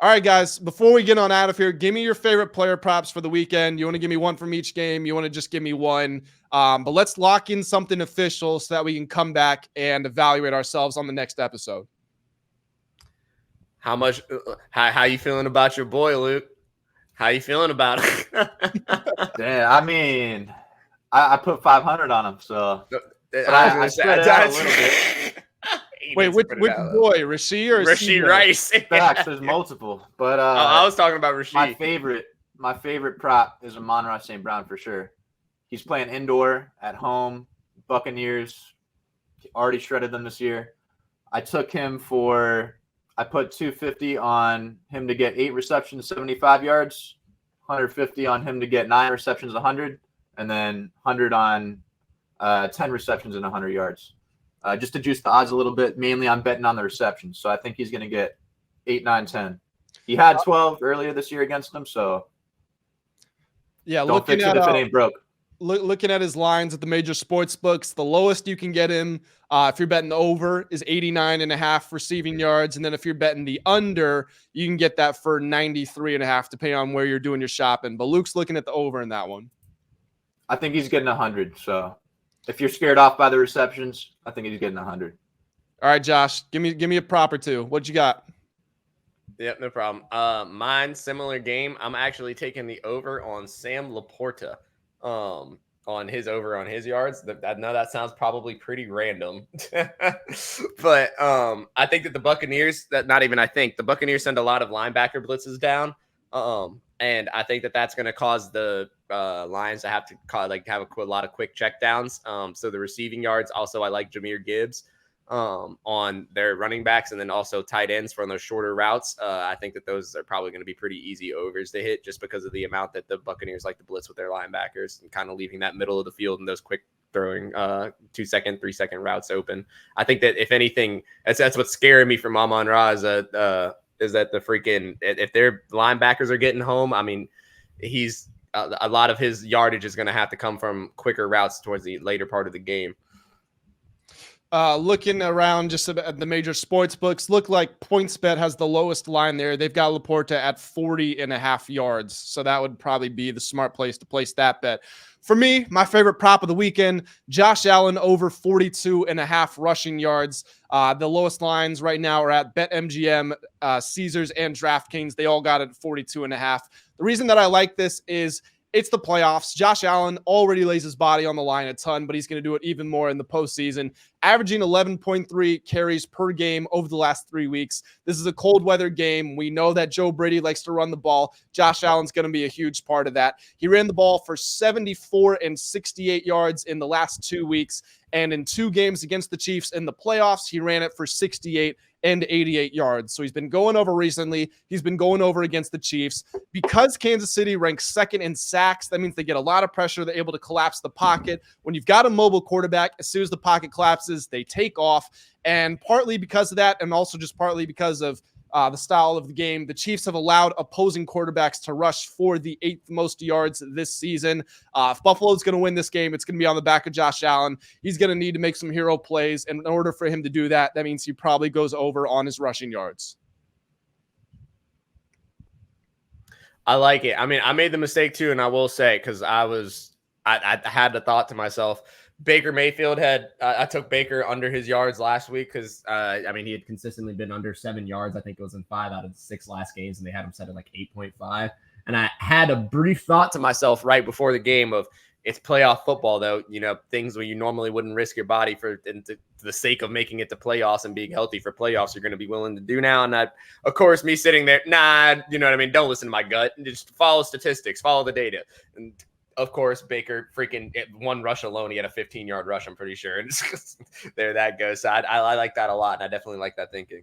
All right, guys, before we get on out of here, give me your favorite player props for the weekend. You want to give me one from each game? You want to just give me one? But let's lock in something official so that we can come back and evaluate ourselves on the next episode. How you feeling about your boy, Luke? How you feeling about it? Yeah, I mean, I put 500 on him, so I spread it out a little bit. Wait, which boy, Rasheed or Rasheed Rice? Facts, there's multiple, but I was talking about Rasheed. My favorite prop is Amon-Ra St. Brown for sure. He's playing indoor at home. Buccaneers already shredded them this year. I put 250 on him to get 8 receptions, 75 yards, 150 on him to get 9 receptions, 100, and then 100 on 10 receptions and 100 yards. Just to juice the odds a little bit. Mainly I'm betting on the receptions. So I think he's going to get 8, 9, 10. He had 12 earlier this year against them, so yeah, don't fix it if it ain't broke. Looking at his lines at the major sports books, the lowest you can get him if you're betting the over is 89.5 receiving yards. And then if you're betting the under, you can get that for 93.5, depending on where you're doing your shopping. But Luke's looking at the over in that one. I think he's getting 100. So if you're scared off by the receptions, I think he's getting 100. All right, Josh, give me a prop or two. What you got? Yep, no problem. Mine, similar game. I'm actually taking the over on Sam Laporta. On his yards. I know that sounds probably pretty random, but I think that the Buccaneers the Buccaneers send a lot of linebacker blitzes down, and I think that that's going to cause the Lions to have a lot of quick checkdowns. So the receiving yards, also I like Jahmyr Gibbs on their running backs, and then also tight ends for those shorter routes. I think that those are probably going to be pretty easy overs to hit just because of the amount that the Buccaneers like to blitz with their linebackers and kind of leaving that middle of the field and those quick throwing 2-second, 3-second routes open. I think that if anything, that's what's scaring me from Amon-Ra is that the freaking, if their linebackers are getting home, I mean, he's a lot of his yardage is going to have to come from quicker routes towards the later part of the game. Looking around just at the major sports books, look like PointsBet has the lowest line there. They've got Laporta at 40.5 yards. So that would probably be the smart place to place that bet. For me, my favorite prop of the weekend, Josh Allen over 42.5 rushing yards. The lowest lines right now are at BetMGM, Caesars, and DraftKings. They all got it at 42.5. The reason that I like this is it's the playoffs. Josh Allen already lays his body on the line a ton, but he's going to do it even more in the postseason, averaging 11.3 carries per game over the last 3 weeks. This is a cold weather game. We know that Joe Brady likes to run the ball. Josh Allen's going to be a huge part of that. He ran the ball for 74 and 68 yards in the last 2 weeks. And in 2 games against the Chiefs in the playoffs, he ran it for 68 and 88 yards. So he's been going over recently. He's been going over against the Chiefs. Because Kansas City ranks second in sacks, that means they get a lot of pressure. They're able to collapse the pocket. When you've got a mobile quarterback, as soon as the pocket collapses, they take off. And partly because of that, and also just partly because of the style of the game, the Chiefs have allowed opposing quarterbacks to rush for the 8th most yards this season. If Buffalo's going to win this game, it's going to be on the back of Josh Allen. He's going to need to make some hero plays. And in order for him to do that, that means he probably goes over on his rushing yards. I like it. I mean, I made the mistake too, and I will say, because I had the thought to myself, Baker Mayfield I took Baker under his yards last week because, he had consistently been under 7 yards. I think it was in 5 out of the 6 last games, and they had him set at like 8.5. And I had a brief thought to myself right before the game of, it's playoff football, though, things where you normally wouldn't risk your body for the sake of making it to playoffs and being healthy for playoffs, you're going to be willing to do now. And of course, me sitting there, you know what I mean? Don't listen to my gut. Just follow statistics, follow the data. And of course, Baker freaking one rush alone, he had a 15-yard rush, I'm pretty sure. And there that goes. So I like that a lot, and I definitely like that thinking.